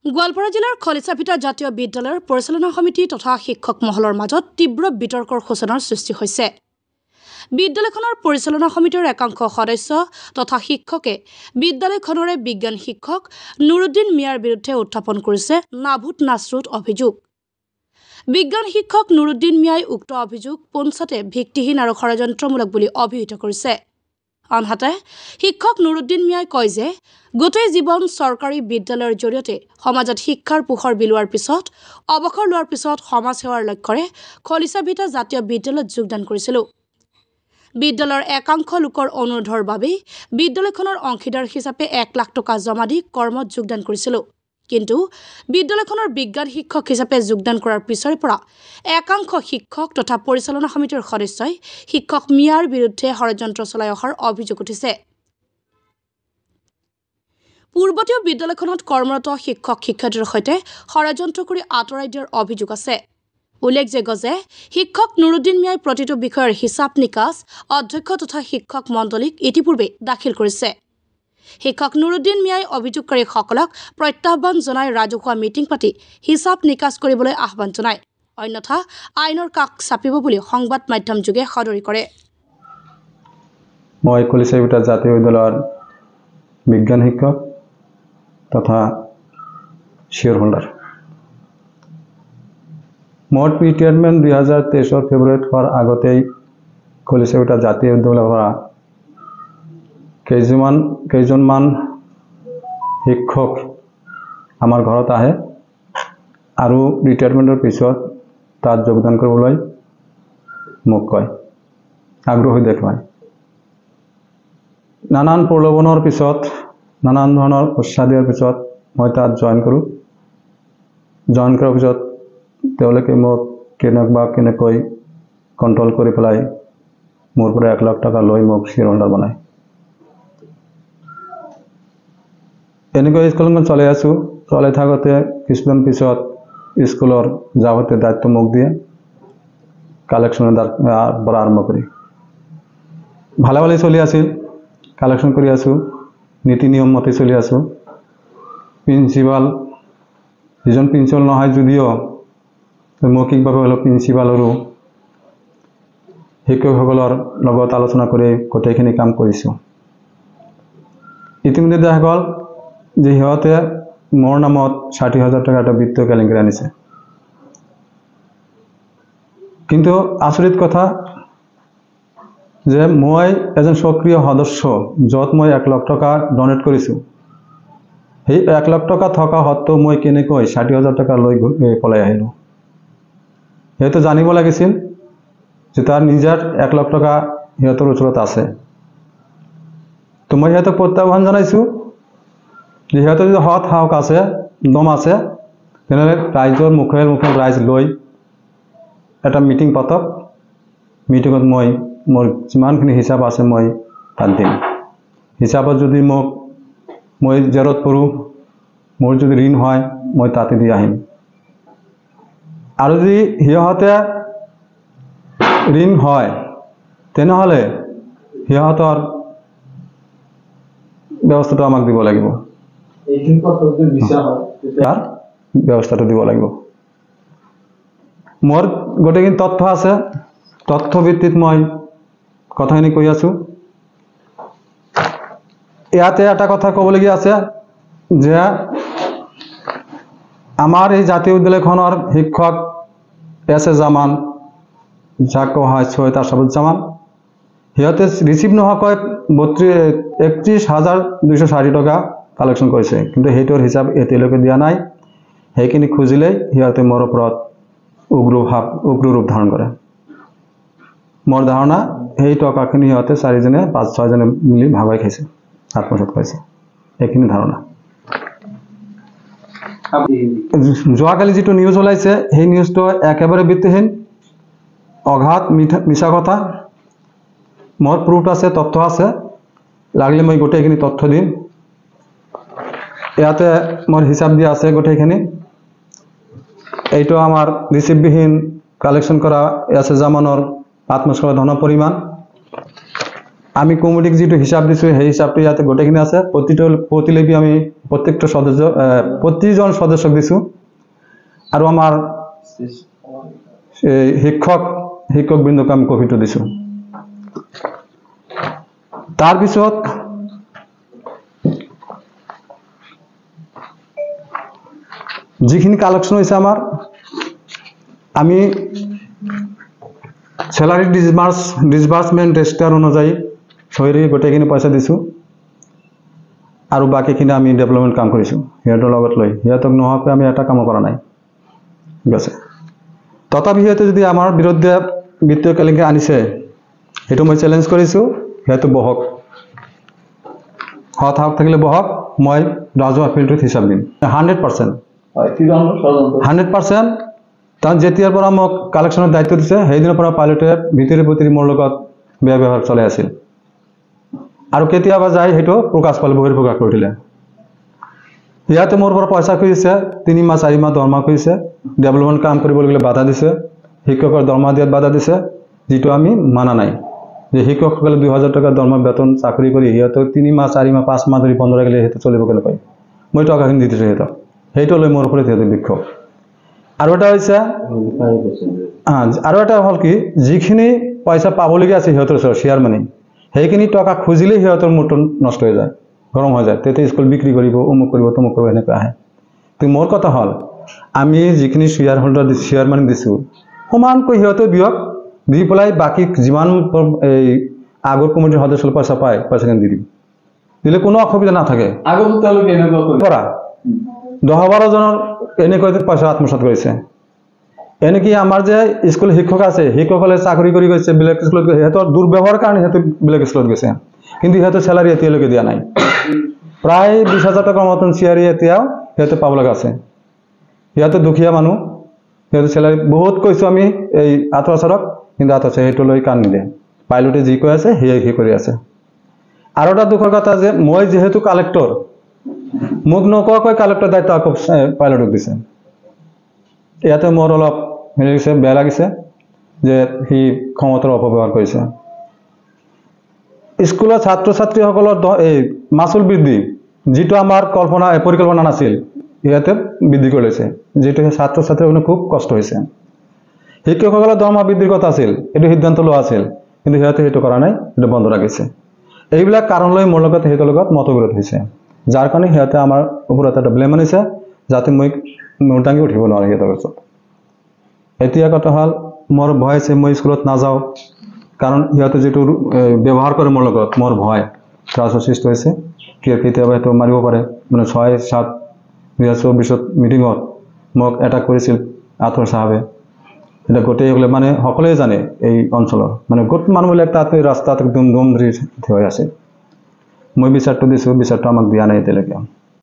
গোৱালপাৰা জিলাৰ খলিচাভিটা জাতীয় বিদ্যালয়ৰ পৰিচালনা সমিতি তথা শিক্ষক মহলৰ মাজত তীব্ৰ বিতৰ্কৰ সূচনাৰ সৃষ্টি হৈছে। বিদ্যালয়খনৰ পৰিচালনা সমিতিৰ একাংশ সদস্য তথা শিক্ষকে বিদ্যালয়খনৰে বিজ্ঞান শিক্ষক নুৰুদ্দিন মিয়াৰ বিৰুদ্ধে উত্থাপন কৰিছে নাভুত নাচৰুত অভিযোগ। বিজ্ঞান শিক্ষক নুৰুদ্দিন মিয়াই উক্ত অভিযোগ পোনছাতে ভিত্তিহীন আৰু ষড়যন্ত্ৰমূলক বুলি অভিহিত কৰিছে। আনহাতে শিক্ষক নুৰুদ্দিন মিয়াই কয় যে গোটেই জীৱন চৰকাৰী বিদ্যালয়ৰ জৰিয়তে সমাজত শিক্ষাৰ পোহৰ বিলোৱাৰ পিছত অৱসৰ লোৱাৰ পিছত সমাজ সেৱাৰ লক্ষ্যৰে খলিচাভিটা জাতীয় বিদ্যালয়ত যোগদান কৰিছিলোঁ। বিদ্যালয়ৰ একাংশ লোকৰ অনুৰোধৰ বাবে বিদ্যালয়খনৰ অংশীদাৰ হিচাপে 1 লাখ টকা জমা দি কৰ্মত যোগদান কৰিছিলোঁ। কিন্তু বিদ্যালয়খনৰ বিজ্ঞান শিক্ষক হিচাপে যোগদান কৰাৰ পিছৰে পৰা একাংশ শিক্ষক তথা পৰিচালনা সমিতিৰ সদস্যই শিক্ষক মিয়াৰ বিৰুদ্ধে ষড়যন্ত্ৰ চলাই অহাৰ অভিযোগ উঠিছে। পূৰ্বতেও বিদ্যালয়খনত কৰ্মৰত শিক্ষক শিক্ষয়িত্ৰীৰ সৈতে ষড়যন্ত্ৰ কৰি আঁতৰাই দিয়াৰ অভিযোগ আছে। উল্লেখযোগ্য যে শিক্ষক নুৰুদ্দিন মিয়াই প্ৰতিটো বিষয়ৰ হিচাপ নিকাচ অধ্যক্ষ তথা শিক্ষক মণ্ডলীক ইতিপূৰ্বে দাখিল কৰিছে। শিক্ষক নুৰুদ্দিন মিয়াই অভিযোগকাৰীসকলক প্ৰত্যাহ্বান জনাই ৰাজহুৱা মিটিং পাতি হিচাপ নিকাচ কৰিবলৈ আহ্বান জনায়, অন্যথা আইনৰ কাষ চাপিব বুলি সংবাদ মাধ্যম যোগে সদৰি কৰে। মই খলিচাভিটা জাতীয় বিদ্যালয়ৰ বিজ্ঞান শিক্ষক তথা শ্বেয়াৰ হোল্ডাৰ। মোৰ ৰিটায়াৰমেণ্ট 2023 ফেব্ৰুৱাৰীত হোৱাৰ আগতেই খলিচাভিটা জাতীয় বিদ্যালয়ৰ পৰা কেইজনমান শিক্ষক আমাৰ ঘৰত আহে আৰু ৰিটায়াৰমেণ্টৰ পিছত তাত যোগদান কৰিবলৈ মোক কয়, আগ্ৰহী দেখুৱায়। নানান প্ৰলোভনৰ পিছত নানান ধৰণৰ উৎসাহ দিয়াৰ পিছত মই তাত জইন কৰোঁ। জইন কৰাৰ পিছত তেওঁলোকে মোক কেনেকৈ কণ্ট্ৰল কৰি পেলাই মোৰ পৰা 1 লাখ টকা লৈ মোক শ্বেয়াৰ হোল্ডাৰ বনায়। এনেকৈ স্কুলখন চলাই আছোঁ। চলাই থাকোঁতে কিছুদিন পিছত স্কুলৰ যাৱতীয় দায়িত্ব মোক দিয়ে, কালেকশ্যনৰ পৰা আৰম্ভ কৰি ভালে চলি আছিল। কালেকশ্যন কৰি আছোঁ, নীতি নিয়ম মতে চলি আছোঁ। প্ৰিন্সিপাল যিজন প্ৰিন্সিপাল নহয় যদিও মৌখিকভাৱে হ'লেও প্ৰিন্সিপালৰো শিক্ষকসকলৰ লগত আলোচনা কৰি গোটেইখিনি কাম কৰিছোঁ। ইতিমধ্যে দেখা গ'ল যে সিহঁতে মোৰ নামত 60,000 টকা এটা বিত্তীয় কেলেংকাৰী আনিছে। কিন্তু আচৰিত কথা যে মই এজন সক্ৰিয় সদস্য, য'ত মই 1 লাখ টকা ডনেট কৰিছোঁ, সেই 1 লাখ টকা থকা সত্ত্বেও মই কেনেকৈ 60,000 টকা লৈ পলাই আহিলোঁ। সিহঁতে জানিব লাগিছিল যে তাৰ নিজৰ 1 লাখ টকা সিহঁতৰ ওচৰত আছে। তো মই সিহঁতক প্ৰত্যাহ্বান জনাইছোঁ যে সিহঁতৰ যদি সৎ সাহস আছে, দম আছে, তেনেহ'লে ৰাইজৰ মুখে ৰাইজ লৈ এটা মিটিং পাতক। মিটিঙত মোৰ যিমানখিনি হিচাপ আছে মই তাত দিম। হিচাপত যদি মই জেৰত পৰোঁ, মোৰ যদি ঋণ হয় মই তাতে দি আহিম। আৰু যদি সিহঁতে ঋণ হয় তেনেহ'লে সিহঁতৰ ব্যৱস্থাটো আমাক দিব লাগিব, তাৰ ব্যৱস্থাটো দিব লাগিব। মোৰ গোটেইখিনি তথ্য আছে, তথ্য ভিত্তিত মই কথাখিনি কৈ আছোঁ। ইয়াতে এটা কথা ক'বলগীয়া আছে যে আমাৰ এই জাতীয় বিদ্যালয়খনৰ শিক্ষক এছ.এ. জামান, যাক কোৱা হয় সৈয়দ আশৰাফুজ্জামান, সিহঁতে ৰিচিভ নোহোৱাকৈ 31,260 টকা কালেকশ্যন কৰিছে। কিন্তু সেইটোৰ হিচাপ এতিয়ালৈকে দিয়া নাই। সেইখিনি খুজিলেই সিহঁতে মোৰ ওপৰত উগ্ৰ ৰূপ ধাৰণ কৰে। মোৰ ধাৰণা সেই টকাখিনি সিহঁতে 5-6জনে মিলি ভাগাই খাইছে, আত্মসাৎ কৰিছে, সেইখিনি ধাৰণা। যোৱাকালি যিটো নিউজ ওলাইছে সেই নিউজটো একেবাৰে ভিত্তিহীন, অঘাত মিছা কথা। মোৰ প্ৰুফ আছে, তথ্য আছে, লাগিলে মই গোটেইখিনি তথ্য দিম। ইয়াতে মোৰ হিচাপ দিয়া আছে গোটেইখিনি। এইটো আমাৰ ৰিচিভবিহীন কালেকশ্যন কৰা এছ.এ. জামানৰ আত্মসাৎ ধনৰ পৰিমাণ। আমি কমিটিক যিটো হিচাপ দিছোঁ সেই হিচাপটো ইয়াতে গোটেইখিনি আছে। প্ৰতিলিপি আমি প্ৰত্যেকটা সদস্য প্ৰতিজন সদস্যক দিছোঁ। আৰু আমাৰ শিক্ষকবৃন্দক আমি কপিটো দিছোঁ। তাৰপিছত যিখিনি কালেকশ্যন হৈছে আমাৰ, আমি চেলাৰী ডিসবাৰ্সমেণ্ট ৰেজিষ্টাৰ অনুযায়ী চহী গোটেইখিনি পইচা দিছোঁ। আৰু বাকীখিনি আমি ডেভেলপমেণ্ট কাম কৰিছোঁ সিহঁতৰ লগত লৈ। সিহঁতক নোহোৱাকৈ আমি এটা কামো কৰা নাই, ঠিক আছে। তথাপি সিহঁতে যদি আমাৰ বিৰুদ্ধে বিত্তীয় কেলেংকাৰী আনিছে, সেইটো মই চেলেঞ্জ কৰিছোঁ। সিহঁতে বহক, সাহস থাকিলে বহক, মই ৰাজহুৱা ফিল্ডত হিচাপ দিম 100%। কাৰণ যেতিয়াৰ পৰা মোক কালেকশ্যনৰ দায়িত্ব দিছে সেইদিনৰ পৰা পাইলটে ভিতৰি মোৰ লগত বেয়া ব্যৱহাৰ চলাই আছিল। আৰু কেতিয়াবা যায় সেইটো প্ৰকাশ পালে বহিৰ্প্ৰকাশ কৰি দিলে। ইয়াতে মোৰ পৰা পইচা খুজিছে, 3 মাহ 4 মাহ দৰমহা খুজিছে, ডেভেলপমেণ্ট কাম কৰিবলৈ বাধা দিছে, শিক্ষকৰ দৰমহা দিয়াত বাধা দিছে, যিটো আমি মানা নাই। যে শিক্ষকসকলে 2000 টকা দৰমহা বেতন চাকৰি কৰি সিহঁতক 3 মাহ 4 মাহ 5 মাহ ধৰি 15 গেলে সিহঁতে চলিব কেনেকৈ? মই টকাখিনি দি দিছোঁ সিহঁতক, সেইটো লৈ মোৰ ওপৰত সিহঁতে বিক্ষোভ। আৰু এটা হৈছে হ'ল কি, যিখিনি পইচা পাবলগীয়া আছে সিহঁতৰ ওচৰত শ্বেয়াৰ মানি, সেইখিনি টকা খুজিলে সিহঁতৰ মূৰটো নষ্ট হৈ যায়, গৰম হৈ যায়। তেতিয়া স্কুল বিক্ৰী কৰিব, অমুক কৰিব, তমুক কৰিব, এনেকৈ আহে। তো মোৰ কথা হ'ল, আমি যিখিনি শ্বেয়াৰ হোল্ডাৰ শ্বেয়াৰ মানি দিছোঁ সমানকৈ সিহঁতেও দিয়ক, দি পেলাই বাকী যিমান এই আগৰ কমিটিৰ সদস্যৰ পইচা পায় পইচাখিনি দি দিম, দিলে কোনো অসুবিধা নাথাকে। আগত তেওঁলোকে এনেকুৱা কৰা 10-12 জনৰ এনেকৈ পইচা আত্মসাৎ কৰিছে। এনেকি আমাৰ যে স্কুল শিক্ষক আছে, শিক্ষকসকলে চাকৰি কৰি গৈছে বেলেগ স্কুলত গৈছে, সিহঁতৰ দুৰ্ব্যৱহাৰৰ কাৰণে সিহঁতে বেলেগ স্কুলত গৈছে, কিন্তু সিহঁতৰ চেলাৰী এতিয়ালৈকে দিয়া নাই। প্ৰায় 20,000 টকাৰ মতন চেলাৰী এতিয়াও সিহঁতে পাব লগা আছে। সিহঁতে দুখীয়া মানুহ, সিহঁতে চেলাৰী বহুত কৈছোঁ আমি এই আঠুৱাচাৰক, কিন্তু আঠুৱাচাৰ সেইটো লৈ কাণ নিদিয়ে। পাইলটে যি কৈ আছে সেয়াই সি কৰি আছে। আৰু এটা দুখৰ কথা যে মই যিহেতু কালেক্টৰ, মোক নোকোৱাকৈ কালেক্টৰ দায়িত্ব আকৌ পাইলটক দিছে। ইয়াতে মোৰ অলপ বেয়া লাগিছে যে সি ক্ষমতাৰ অপব্যৱহাৰ কৰিছে। স্কুলৰ ছাত্ৰ ছাত্ৰীসকলৰ এই মাচুল বৃদ্ধি, যিটো আমাৰ পৰিকল্পনা নাছিল, ইয়াতে বৃদ্ধি কৰি লৈছে, যিটো সেই ছাত্ৰ ছাত্ৰীসকলৰ খুব কষ্ট হৈছে। শিক্ষকসকলৰ দৰমহা বৃদ্ধিৰ কথা আছিল, এইটো সিদ্ধান্ত লোৱা আছিল, কিন্তু সিহঁতে সেইটো কৰা নাই, সেইটো বন্ধ ৰাখিছে। এইবিলাক কাৰণ লৈ মোৰ লগত সিহঁতৰ লগত মতবিৰোধ হৈছে, যাৰ কাৰণে সিহঁতে আমাৰ ওপৰত এটা ব্লেম আনিছে, যাতে মই মূৰ দাঙি উঠিব নোৱাৰোঁ সিহঁতৰ ওচৰত। এতিয়া কথা হ'ল, মোৰ ভয় আছে মই স্কুলত নাযাওঁ, কাৰণ সিহঁতে যিটো ব্যৱহাৰ কৰে মোৰ লগত, মোৰ ভয় ত্ৰাসৰ সৃষ্টি হৈছে। কেতিয়াবা সেইটো মাৰিব পাৰে। মানে 6/7/2024 মিটিঙত মোক এটাক কৰিছিল আথৰ চাহাবে। এটা গোটেইসকলে মানে সকলোৱে জানে এই অঞ্চলৰ, মানে গোটেই মানুহবিলাক তাতে ৰাস্তাত একদম দম ধৰি থিয় হৈ আছে। মই বিচাৰটো দিছোঁ, বিচাৰটো আমাক দিয়া নাই এতিয়ালৈকে।